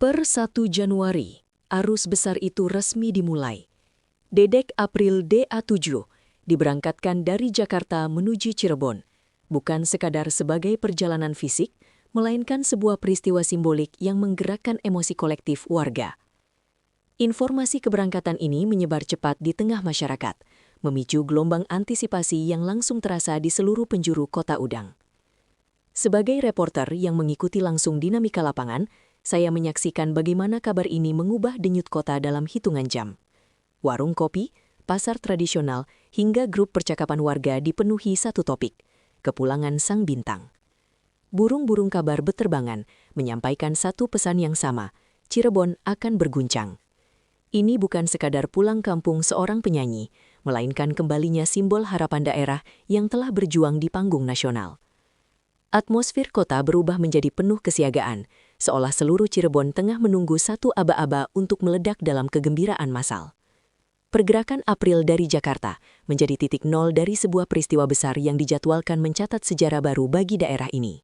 Per 1 Januari, arus besar itu resmi dimulai. Dedek April DA7 diberangkatkan dari Jakarta menuju Cirebon, bukan sekadar sebagai perjalanan fisik, melainkan sebuah peristiwa simbolik yang menggerakkan emosi kolektif warga. Informasi keberangkatan ini menyebar cepat di tengah masyarakat, memicu gelombang antisipasi yang langsung terasa di seluruh penjuru Kota Udang. Sebagai reporter yang mengikuti langsung dinamika lapangan, saya menyaksikan bagaimana kabar ini mengubah denyut kota dalam hitungan jam. Warung kopi, pasar tradisional, hingga grup percakapan warga dipenuhi satu topik, kepulangan sang bintang. Burung-burung kabar beterbangan menyampaikan satu pesan yang sama, Cirebon akan berguncang. Ini bukan sekadar pulang kampung seorang penyanyi, melainkan kembalinya simbol harapan daerah yang telah berjuang di panggung nasional. Atmosfer kota berubah menjadi penuh kesiagaan, seolah seluruh Cirebon tengah menunggu satu aba-aba untuk meledak dalam kegembiraan massal. Pergerakan April dari Jakarta menjadi titik nol dari sebuah peristiwa besar yang dijadwalkan mencatat sejarah baru bagi daerah ini.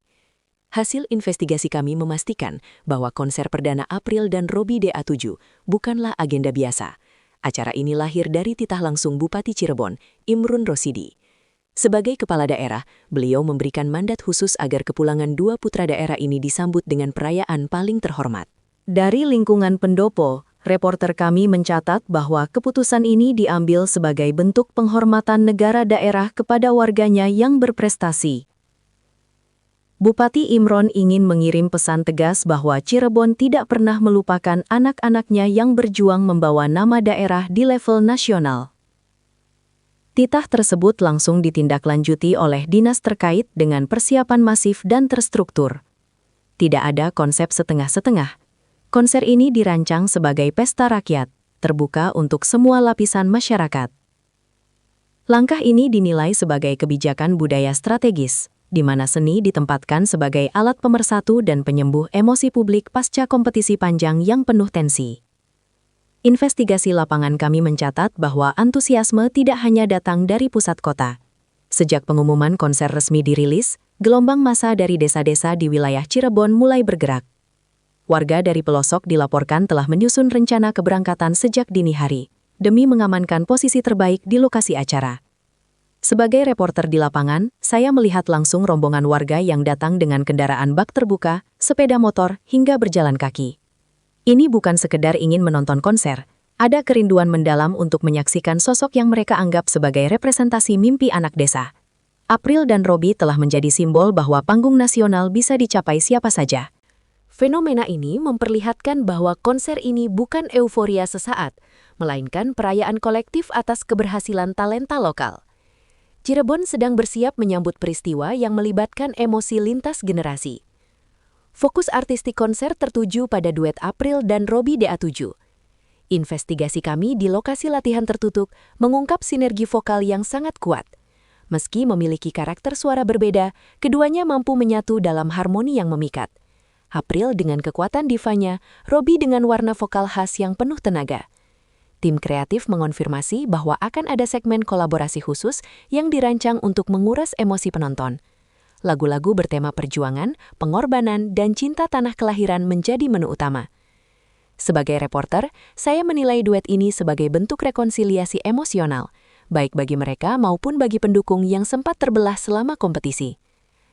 Hasil investigasi kami memastikan bahwa konser perdana April dan Robby DA7 bukanlah agenda biasa. Acara ini lahir dari titah langsung Bupati Cirebon, Imrun Rosidi. Sebagai kepala daerah, beliau memberikan mandat khusus agar kepulangan dua putra daerah ini disambut dengan perayaan paling terhormat. Dari lingkungan pendopo, reporter kami mencatat bahwa keputusan ini diambil sebagai bentuk penghormatan negara daerah kepada warganya yang berprestasi. Bupati Imron ingin mengirim pesan tegas bahwa Cirebon tidak pernah melupakan anak-anaknya yang berjuang membawa nama daerah di level nasional. Titah tersebut langsung ditindaklanjuti oleh dinas terkait dengan persiapan masif dan terstruktur. Tidak ada konsep setengah-setengah. Konser ini dirancang sebagai pesta rakyat, terbuka untuk semua lapisan masyarakat. Langkah ini dinilai sebagai kebijakan budaya strategis, di mana seni ditempatkan sebagai alat pemersatu dan penyembuh emosi publik pasca kompetisi panjang yang penuh tensi. Investigasi lapangan kami mencatat bahwa antusiasme tidak hanya datang dari pusat kota. Sejak pengumuman konser resmi dirilis, gelombang massa dari desa-desa di wilayah Cirebon mulai bergerak. Warga dari pelosok dilaporkan telah menyusun rencana keberangkatan sejak dini hari, demi mengamankan posisi terbaik di lokasi acara. Sebagai reporter di lapangan, saya melihat langsung rombongan warga yang datang dengan kendaraan bak terbuka, sepeda motor, hingga berjalan kaki. Ini bukan sekedar ingin menonton konser, ada kerinduan mendalam untuk menyaksikan sosok yang mereka anggap sebagai representasi mimpi anak desa. April dan Robby telah menjadi simbol bahwa panggung nasional bisa dicapai siapa saja. Fenomena ini memperlihatkan bahwa konser ini bukan euforia sesaat, melainkan perayaan kolektif atas keberhasilan talenta lokal. Cirebon sedang bersiap menyambut peristiwa yang melibatkan emosi lintas generasi. Fokus artistik konser tertuju pada duet April dan Robby DA7. Investigasi kami di lokasi latihan tertutup mengungkap sinergi vokal yang sangat kuat. Meski memiliki karakter suara berbeda, keduanya mampu menyatu dalam harmoni yang memikat. April dengan kekuatan divanya, Robby dengan warna vokal khas yang penuh tenaga. Tim kreatif mengonfirmasi bahwa akan ada segmen kolaborasi khusus yang dirancang untuk menguras emosi penonton. Lagu-lagu bertema perjuangan, pengorbanan, dan cinta tanah kelahiran menjadi menu utama. Sebagai reporter, saya menilai duet ini sebagai bentuk rekonsiliasi emosional, baik bagi mereka maupun bagi pendukung yang sempat terbelah selama kompetisi.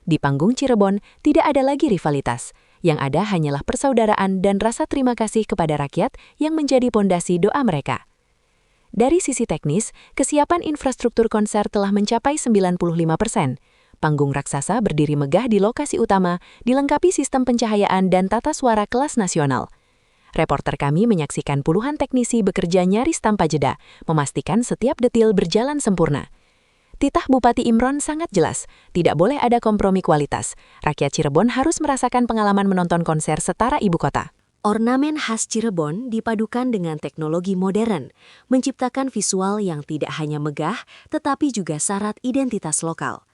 Di panggung Cirebon, tidak ada lagi rivalitas. Yang ada hanyalah persaudaraan dan rasa terima kasih kepada rakyat yang menjadi pondasi doa mereka. Dari sisi teknis, kesiapan infrastruktur konser telah mencapai 95%. Panggung raksasa berdiri megah di lokasi utama, dilengkapi sistem pencahayaan dan tata suara kelas nasional. Reporter kami menyaksikan puluhan teknisi bekerja nyaris tanpa jeda, memastikan setiap detil berjalan sempurna. Titah Bupati Imron sangat jelas, tidak boleh ada kompromi kualitas. Rakyat Cirebon harus merasakan pengalaman menonton konser setara ibu kota. Ornamen khas Cirebon dipadukan dengan teknologi modern, menciptakan visual yang tidak hanya megah, tetapi juga syarat identitas lokal.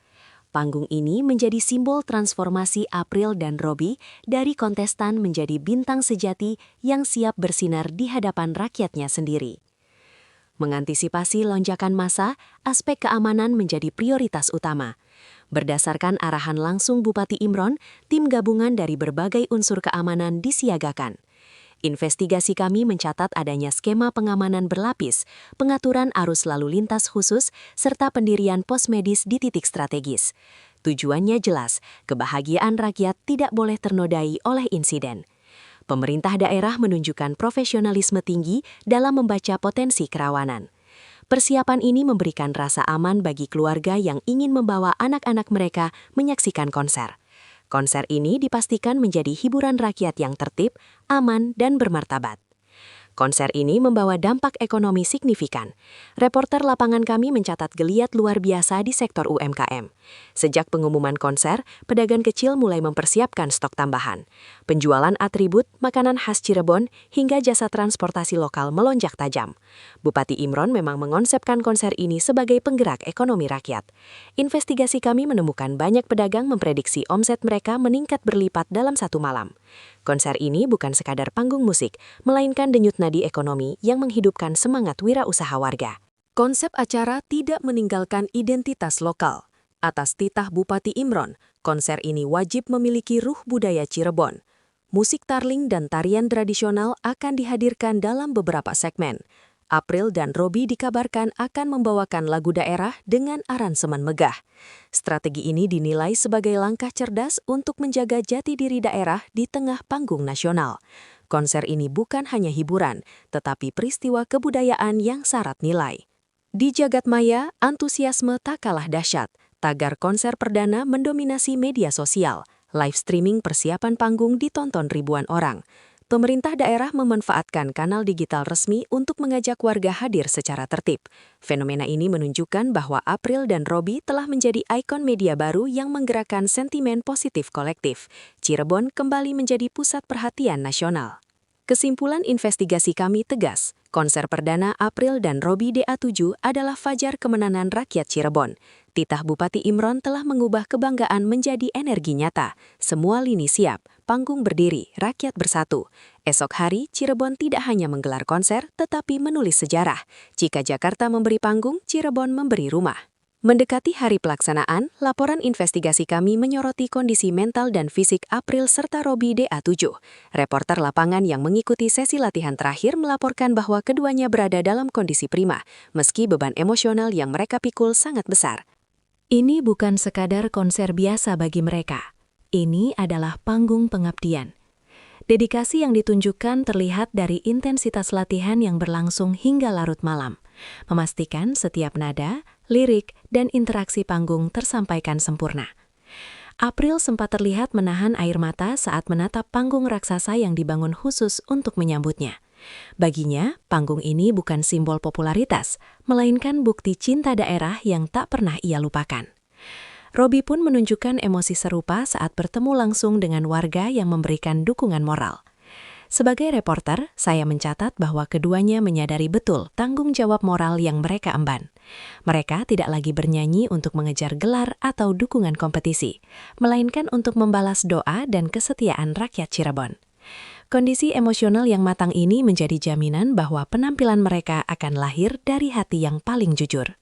Panggung ini menjadi simbol transformasi April dan Robby dari kontestan menjadi bintang sejati yang siap bersinar di hadapan rakyatnya sendiri. Mengantisipasi lonjakan massa, aspek keamanan menjadi prioritas utama. Berdasarkan arahan langsung Bupati Imron, tim gabungan dari berbagai unsur keamanan disiagakan. Investigasi kami mencatat adanya skema pengamanan berlapis, pengaturan arus lalu lintas khusus, serta pendirian pos medis di titik strategis. Tujuannya jelas, kebahagiaan rakyat tidak boleh ternodai oleh insiden. Pemerintah daerah menunjukkan profesionalisme tinggi dalam membaca potensi kerawanan. Persiapan ini memberikan rasa aman bagi keluarga yang ingin membawa anak-anak mereka menyaksikan konser. Konser ini dipastikan menjadi hiburan rakyat yang tertib, aman, dan bermartabat. Konser ini membawa dampak ekonomi signifikan. Reporter lapangan kami mencatat geliat luar biasa di sektor UMKM. Sejak pengumuman konser, pedagang kecil mulai mempersiapkan stok tambahan. Penjualan atribut, makanan khas Cirebon, hingga jasa transportasi lokal melonjak tajam. Bupati Imron memang mengonsepkan konser ini sebagai penggerak ekonomi rakyat. Investigasi kami menemukan banyak pedagang memprediksi omset mereka meningkat berlipat dalam satu malam. Konser ini bukan sekadar panggung musik, melainkan denyut nadi ekonomi yang menghidupkan semangat wirausaha warga. Konsep acara tidak meninggalkan identitas lokal. Atas titah Bupati Imron, konser ini wajib memiliki ruh budaya Cirebon. Musik tarling dan tarian tradisional akan dihadirkan dalam beberapa segmen. April dan Robi dikabarkan akan membawakan lagu daerah dengan aransemen megah. Strategi ini dinilai sebagai langkah cerdas untuk menjaga jati diri daerah di tengah panggung nasional. Konser ini bukan hanya hiburan, tetapi peristiwa kebudayaan yang syarat nilai. Di jagadmaya, antusiasme tak kalah dahsyat. Tagar konser perdana mendominasi media sosial. Live streaming persiapan panggung ditonton ribuan orang. Pemerintah daerah memanfaatkan kanal digital resmi untuk mengajak warga hadir secara tertib. Fenomena ini menunjukkan bahwa April dan Robi telah menjadi ikon media baru yang menggerakkan sentimen positif kolektif. Cirebon kembali menjadi pusat perhatian nasional. Kesimpulan investigasi kami tegas, konser perdana April dan Robi DA7 adalah fajar kemenangan rakyat Cirebon. Titah Bupati Imron telah mengubah kebanggaan menjadi energi nyata. Semua lini siap, panggung berdiri, rakyat bersatu. Esok hari, Cirebon tidak hanya menggelar konser, tetapi menulis sejarah. Jika Jakarta memberi panggung, Cirebon memberi rumah. Mendekati hari pelaksanaan, laporan investigasi kami menyoroti kondisi mental dan fisik April serta Robi DA7. Reporter lapangan yang mengikuti sesi latihan terakhir melaporkan bahwa keduanya berada dalam kondisi prima, meski beban emosional yang mereka pikul sangat besar. Ini bukan sekadar konser biasa bagi mereka. Ini adalah panggung pengabdian. Dedikasi yang ditunjukkan terlihat dari intensitas latihan yang berlangsung hingga larut malam, memastikan setiap nada, lirik, dan interaksi panggung tersampaikan sempurna. April sempat terlihat menahan air mata saat menatap panggung raksasa yang dibangun khusus untuk menyambutnya. Baginya, panggung ini bukan simbol popularitas, melainkan bukti cinta daerah yang tak pernah ia lupakan. Robi pun menunjukkan emosi serupa saat bertemu langsung dengan warga yang memberikan dukungan moral. Sebagai reporter, saya mencatat bahwa keduanya menyadari betul tanggung jawab moral yang mereka emban. Mereka tidak lagi bernyanyi untuk mengejar gelar atau dukungan kompetisi, melainkan untuk membalas doa dan kesetiaan rakyat Cirebon. Kondisi emosional yang matang ini menjadi jaminan bahwa penampilan mereka akan lahir dari hati yang paling jujur.